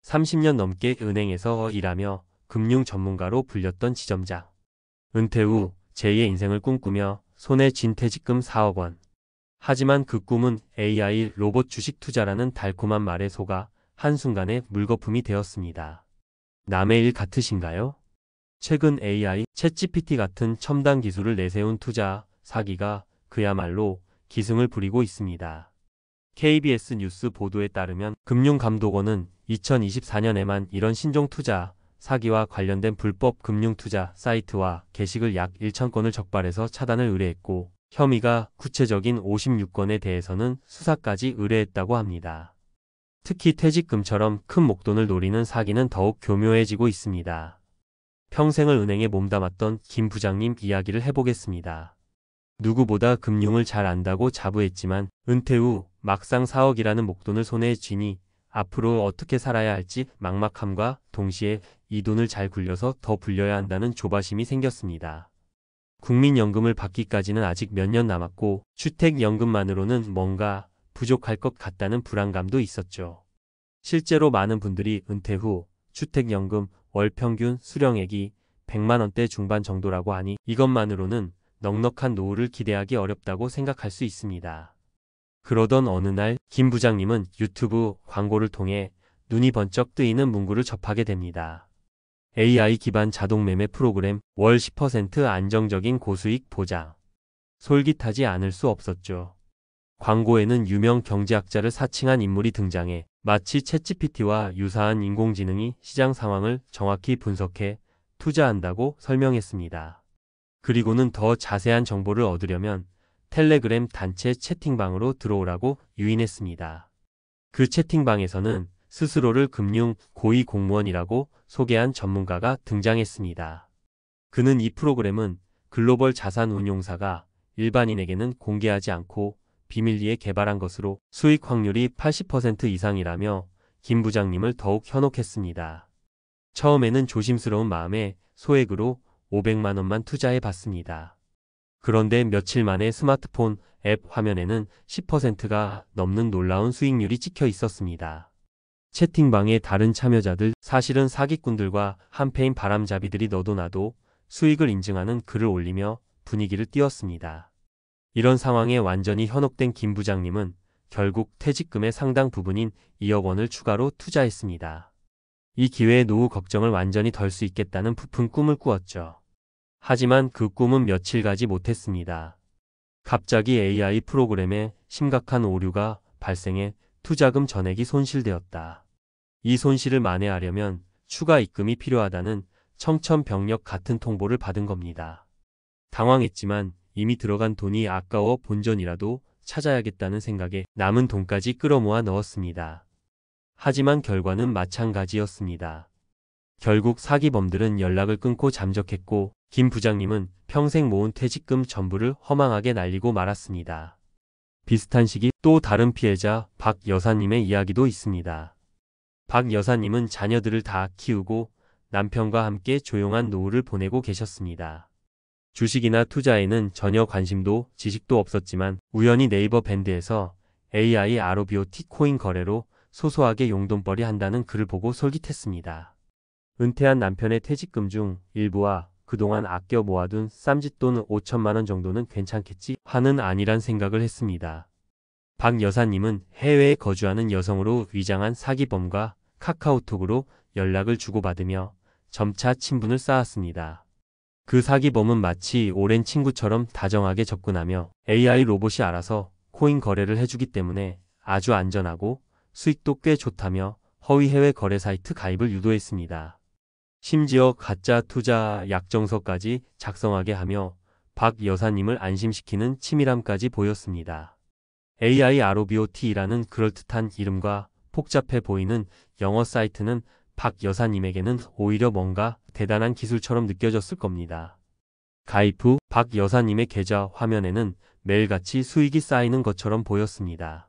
30년 넘게 은행에서 일하며 금융 전문가로 불렸던 지점장. 은퇴 후 제2의 인생을 꿈꾸며 손에 쥔 퇴직금 4억 원. 하지만 그 꿈은 AI 로봇 주식 투자라는 달콤한 말에 속아 한순간에 물거품이 되었습니다. 남의 일 같으신가요? 최근 AI, 챗GPT 같은 첨단 기술을 내세운 투자 사기가 그야말로 기승을 부리고 있습니다. KBS 뉴스 보도에 따르면 금융감독원은 2024년에만 이런 신종 투자 사기와 관련된 불법 금융투자 사이트와 게시글 약 1,000건을 적발해서 차단을 의뢰했고, 혐의가 구체적인 56건에 대해서는 수사까지 의뢰했다고 합니다. 특히 퇴직금처럼 큰 목돈을 노리는 사기는 더욱 교묘해지고 있습니다. 평생을 은행에 몸담았던 김 부장님 이야기를 해보겠습니다. 누구보다 금융을 잘 안다고 자부했지만 은퇴 후 막상 4억이라는 목돈을 손에 쥐니 앞으로 어떻게 살아야 할지 막막함과 동시에 이 돈을 잘 굴려서 더 불려야 한다는 조바심이 생겼습니다. 국민연금을 받기까지는 아직 몇 년 남았고 주택연금만으로는 뭔가 부족할 것 같다는 불안감도 있었죠. 실제로 많은 분들이 은퇴 후 주택연금 월 평균 수령액이 100만 원대 중반 정도라고 하니 이것만으로는 넉넉한 노후를 기대하기 어렵다고 생각할 수 있습니다. 그러던 어느 날 김 부장님은 유튜브 광고를 통해 눈이 번쩍 뜨이는 문구를 접하게 됩니다. AI 기반 자동 매매 프로그램 월 10% 안정적인 고수익 보장. 솔깃하지 않을 수 없었죠. 광고에는 유명 경제학자를 사칭한 인물이 등장해 마치 챗GPT와 유사한 인공지능이 시장 상황을 정확히 분석해 투자한다고 설명했습니다. 그리고는 더 자세한 정보를 얻으려면 텔레그램 단체 채팅방으로 들어오라고 유인했습니다. 그 채팅방에서는 스스로를 금융 고위 공무원이라고 소개한 전문가가 등장했습니다. 그는 이 프로그램은 글로벌 자산 운용사가 일반인에게는 공개하지 않고 비밀리에 개발한 것으로 수익 확률이 80% 이상이라며 김 부장님을 더욱 현혹했습니다. 처음에는 조심스러운 마음에 소액으로 500만 원만 투자해 봤습니다. 그런데 며칠 만에 스마트폰 앱 화면에는 10%가 넘는 놀라운 수익률이 찍혀 있었습니다. 채팅방의 다른 참여자들, 사실은 사기꾼들과 한패인 바람잡이들이 너도 나도 수익을 인증하는 글을 올리며 분위기를 띄웠습니다. 이런 상황에 완전히 현혹된 김 부장님은 결국 퇴직금의 상당 부분인 2억 원을 추가로 투자했습니다. 이 기회에 노후 걱정을 완전히 덜 수 있겠다는 부푼 꿈을 꾸었죠. 하지만 그 꿈은 며칠 가지 못했습니다. 갑자기 AI 프로그램에 심각한 오류가 발생해 투자금 전액이 손실되었다. 이 손실을 만회하려면 추가 입금이 필요하다는 청천벽력 같은 통보를 받은 겁니다. 당황했지만 이미 들어간 돈이 아까워 본전이라도 찾아야겠다는 생각에 남은 돈까지 끌어모아 넣었습니다. 하지만 결과는 마찬가지였습니다. 결국 사기범들은 연락을 끊고 잠적했고 김 부장님은 평생 모은 퇴직금 전부를 허망하게 날리고 말았습니다. 비슷한 시기 또 다른 피해자 박 여사님의 이야기도 있습니다. 박 여사님은 자녀들을 다 키우고 남편과 함께 조용한 노후를 보내고 계셨습니다. 주식이나 투자에는 전혀 관심도 지식도 없었지만 우연히 네이버 밴드에서 AI ROBOT 코인 거래로 소소하게 용돈벌이 한다는 글을 보고 솔깃했습니다. 은퇴한 남편의 퇴직금 중 일부와 그동안 아껴 모아둔 쌈짓돈 5천만 원 정도는 괜찮겠지 하는 안일한 생각을 했습니다. 박 여사님은 해외에 거주하는 여성으로 위장한 사기범과 카카오톡으로 연락을 주고받으며 점차 친분을 쌓았습니다. 그 사기범은 마치 오랜 친구처럼 다정하게 접근하며 AI 로봇이 알아서 코인 거래를 해주기 때문에 아주 안전하고 수익도 꽤 좋다며 허위 해외 거래 사이트 가입을 유도했습니다. 심지어 가짜 투자 약정서까지 작성하게 하며 박 여사님을 안심시키는 치밀함까지 보였습니다. AI ROBOT라는 그럴듯한 이름과 복잡해 보이는 영어 사이트는 박 여사님에게는 오히려 뭔가 대단한 기술처럼 느껴졌을 겁니다. 가입 후 박 여사님의 계좌 화면에는 매일같이 수익이 쌓이는 것처럼 보였습니다.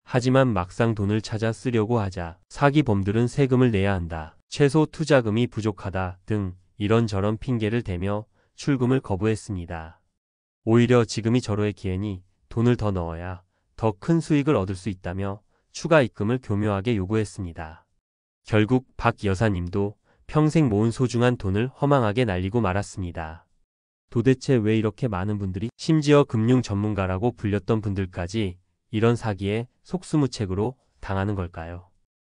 하지만 막상 돈을 찾아 쓰려고 하자 사기범들은 세금을 내야 한다, 최소 투자금이 부족하다 등 이런저런 핑계를 대며 출금을 거부했습니다. 오히려 지금이 절호의 기회니 돈을 더 넣어야 더 큰 수익을 얻을 수 있다며 추가 입금을 교묘하게 요구했습니다. 결국 박 여사님도 평생 모은 소중한 돈을 허망하게 날리고 말았습니다. 도대체 왜 이렇게 많은 분들이, 심지어 금융 전문가라고 불렸던 분들까지 이런 사기에 속수무책으로 당하는 걸까요?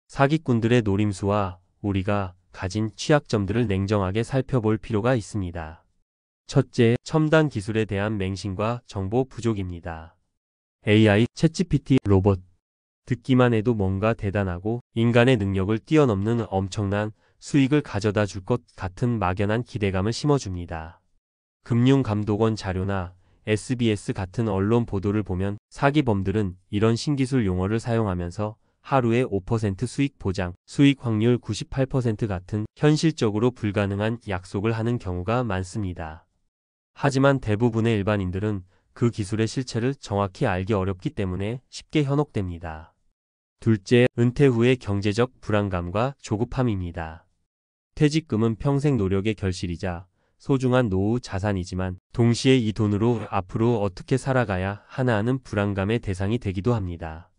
사기꾼들의 노림수와 우리가 가진 취약점들을 냉정하게 살펴볼 필요가 있습니다. 첫째, 첨단 기술에 대한 맹신과 정보 부족입니다. AI, 챗GPT, 로봇. 듣기만 해도 뭔가 대단하고 인간의 능력을 뛰어넘는 엄청난 수익을 가져다 줄 것 같은 막연한 기대감을 심어줍니다. 금융감독원 자료나 SBS 같은 언론 보도를 보면 사기범들은 이런 신기술 용어를 사용하면서 하루에 5% 수익 보장, 수익 확률 98% 같은 현실적으로 불가능한 약속을 하는 경우가 많습니다. 하지만 대부분의 일반인들은 그 기술의 실체를 정확히 알기 어렵기 때문에 쉽게 현혹됩니다. 둘째, 은퇴 후의 경제적 불안감과 조급함입니다. 퇴직금은 평생 노력의 결실이자 소중한 노후 자산이지만 동시에 이 돈으로 앞으로 어떻게 살아가야 하나하는 불안감의 대상이 되기도 합니다.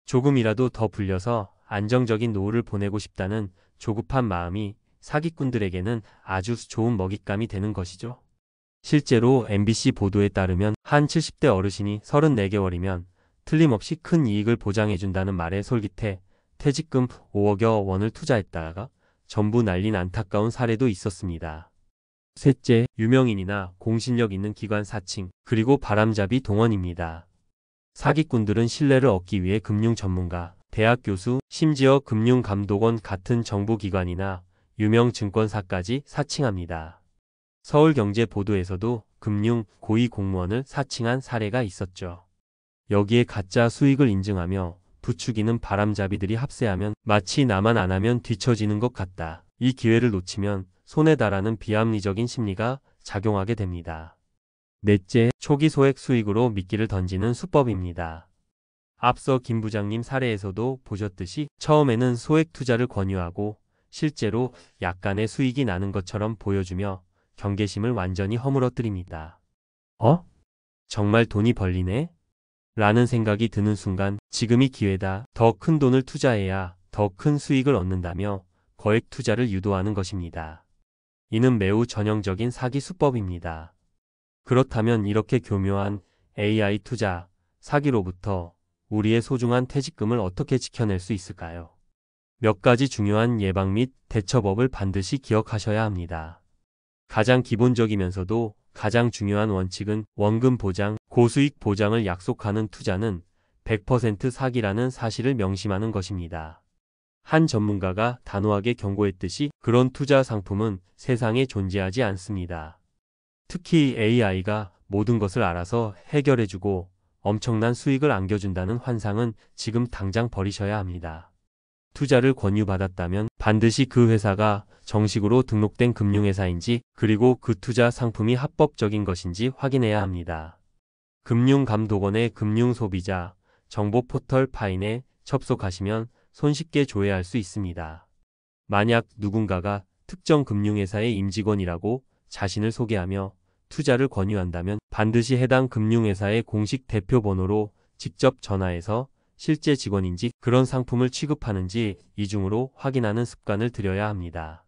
조금이라도 더 불려서 안정적인 노후를 보내고 싶다는 조급한 마음이 사기꾼들에게는 아주 좋은 먹잇감이 되는 것이죠. 실제로 MBC 보도에 따르면 한 70대 어르신이 34개월이면 틀림없이 큰 이익을 보장해준다는 말에 솔깃해 퇴직금 5억여 원을 투자했다가 전부 날린 안타까운 사례도 있었습니다. 셋째, 유명인이나 공신력 있는 기관 사칭, 그리고 바람잡이 동원입니다. 사기꾼들은 신뢰를 얻기 위해 금융 전문가, 대학 교수, 심지어 금융감독원 같은 정부기관이나 유명 증권사까지 사칭합니다. 서울경제 보도에서도 금융 고위 공무원을 사칭한 사례가 있었죠. 여기에 가짜 수익을 인증하며 부추기는 바람잡이들이 합세하면 마치 나만 안 하면 뒤처지는 것 같다. 이 기회를 놓치면 손해다라는 비합리적인 심리가 작용하게 됩니다. 넷째, 초기 소액 수익으로 미끼를 던지는 수법입니다. 앞서 김 부장님 사례에서도 보셨듯이 처음에는 소액 투자를 권유하고 실제로 약간의 수익이 나는 것처럼 보여주며 경계심을 완전히 허물어뜨립니다. 정말 돈이 벌리네? 라는 생각이 드는 순간 지금이 기회다. 더 큰 돈을 투자해야 더 큰 수익을 얻는다며 거액 투자를 유도하는 것입니다. 이는 매우 전형적인 사기 수법입니다. 그렇다면 이렇게 교묘한 AI 투자, 사기로부터 우리의 소중한 퇴직금을 어떻게 지켜낼 수 있을까요? 몇 가지 중요한 예방 및 대처법을 반드시 기억하셔야 합니다. 가장 기본적이면서도 가장 중요한 원칙은 원금 보장, 고수익 보장을 약속하는 투자는 100% 사기라는 사실을 명심하는 것입니다. 한 전문가가 단호하게 경고했듯이 그런 투자 상품은 세상에 존재하지 않습니다. 특히 AI가 모든 것을 알아서 해결해주고 엄청난 수익을 안겨준다는 환상은 지금 당장 버리셔야 합니다. 투자를 권유받았다면 반드시 그 회사가 정식으로 등록된 금융회사인지 그리고 그 투자 상품이 합법적인 것인지 확인해야 합니다. 금융감독원의 금융소비자 정보 포털 파인에 접속하시면 손쉽게 조회할 수 있습니다. 만약 누군가가 특정 금융회사의 임직원이라고 자신을 소개하며 투자를 권유한다면 반드시 해당 금융회사의 공식 대표 번호로 직접 전화해서 실제 직원인지 그런 상품을 취급하는지 이중으로 확인하는 습관을 들여야 합니다.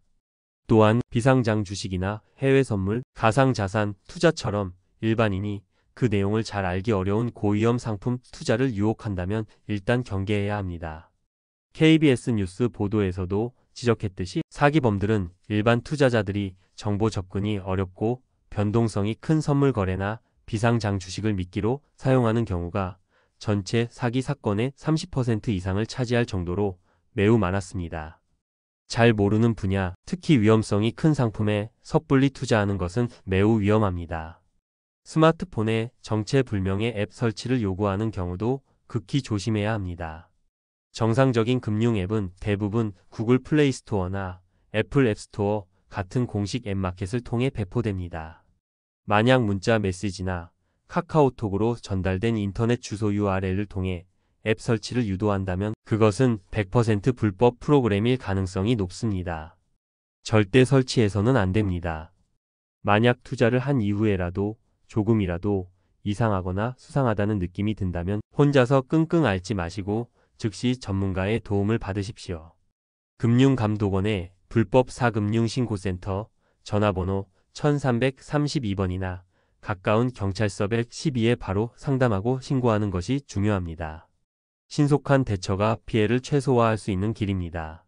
또한 비상장 주식이나 해외 선물, 가상자산, 투자처럼 일반인이 그 내용을 잘 알기 어려운 고위험 상품 투자를 유혹한다면 일단 경계해야 합니다. KBS 뉴스 보도에서도 지적했듯이 사기범들은 일반 투자자들이 정보 접근이 어렵고 변동성이 큰 선물 거래나 비상장 주식을 미끼로 사용하는 경우가 전체 사기 사건의 30% 이상을 차지할 정도로 매우 많았습니다. 잘 모르는 분야, 특히 위험성이 큰 상품에 섣불리 투자하는 것은 매우 위험합니다. 스마트폰에 정체불명의 앱 설치를 요구하는 경우도 극히 조심해야 합니다. 정상적인 금융 앱은 대부분 구글 플레이 스토어나 애플 앱스토어 같은 공식 앱 마켓을 통해 배포됩니다. 만약 문자 메시지나 카카오톡으로 전달된 인터넷 주소 URL을 통해 앱 설치를 유도한다면 그것은 100% 불법 프로그램일 가능성이 높습니다. 절대 설치해서는 안 됩니다. 만약 투자를 한 이후에라도 조금이라도 이상하거나 수상하다는 느낌이 든다면 혼자서 끙끙 앓지 마시고 즉시 전문가의 도움을 받으십시오. 금융감독원의 불법 사금융신고센터 전화번호 1332번이나 가까운 경찰서 112에 바로 상담하고 신고하는 것이 중요합니다. 신속한 대처가 피해를 최소화할 수 있는 길입니다.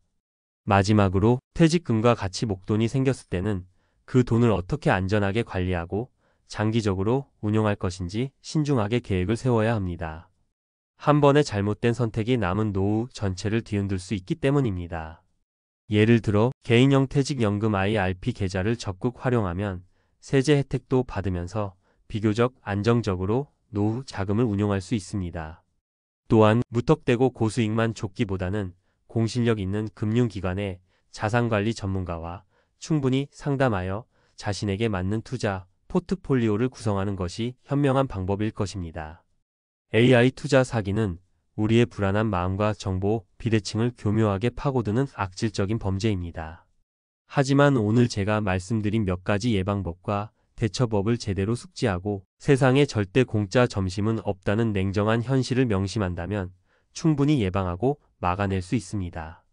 마지막으로 퇴직금과 같이 목돈이 생겼을 때는 그 돈을 어떻게 안전하게 관리하고 장기적으로 운용할 것인지 신중하게 계획을 세워야 합니다. 한 번의 잘못된 선택이 남은 노후 전체를 뒤흔들 수 있기 때문입니다. 예를 들어 개인형 퇴직연금 IRP 계좌를 적극 활용하면 세제 혜택도 받으면서 비교적 안정적으로 노후 자금을 운용할 수 있습니다. 또한 무턱대고 고수익만 쫓기보다는 공실력 있는 금융기관의 자산관리 전문가와 충분히 상담하여 자신에게 맞는 투자 포트폴리오를 구성하는 것이 현명한 방법일 것입니다. AI 투자 사기는 우리의 불안한 마음과 정보 비대칭을 교묘하게 파고드는 악질적인 범죄입니다. 하지만 오늘 제가 말씀드린 몇 가지 예방법과 대처법을 제대로 숙지하고 세상에 절대 공짜 점심은 없다는 냉정한 현실을 명심한다면 충분히 예방하고 막아낼 수 있습니다.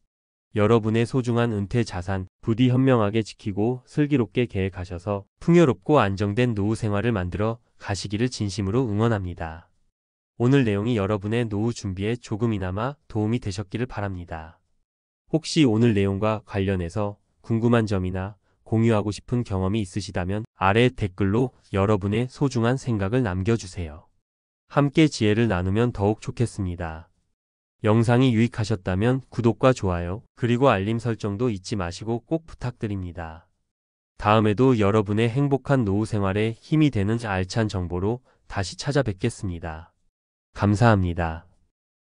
여러분의 소중한 은퇴 자산 부디 현명하게 지키고 슬기롭게 계획하셔서 풍요롭고 안정된 노후 생활을 만들어 가시기를 진심으로 응원합니다. 오늘 내용이 여러분의 노후 준비에 조금이나마 도움이 되셨기를 바랍니다. 혹시 오늘 내용과 관련해서 궁금한 점이나 공유하고 싶은 경험이 있으시다면 아래 댓글로 여러분의 소중한 생각을 남겨주세요. 함께 지혜를 나누면 더욱 좋겠습니다. 영상이 유익하셨다면 구독과 좋아요, 그리고 알림 설정도 잊지 마시고 꼭 부탁드립니다. 다음에도 여러분의 행복한 노후 생활에 힘이 되는 알찬 정보로 다시 찾아뵙겠습니다. 감사합니다.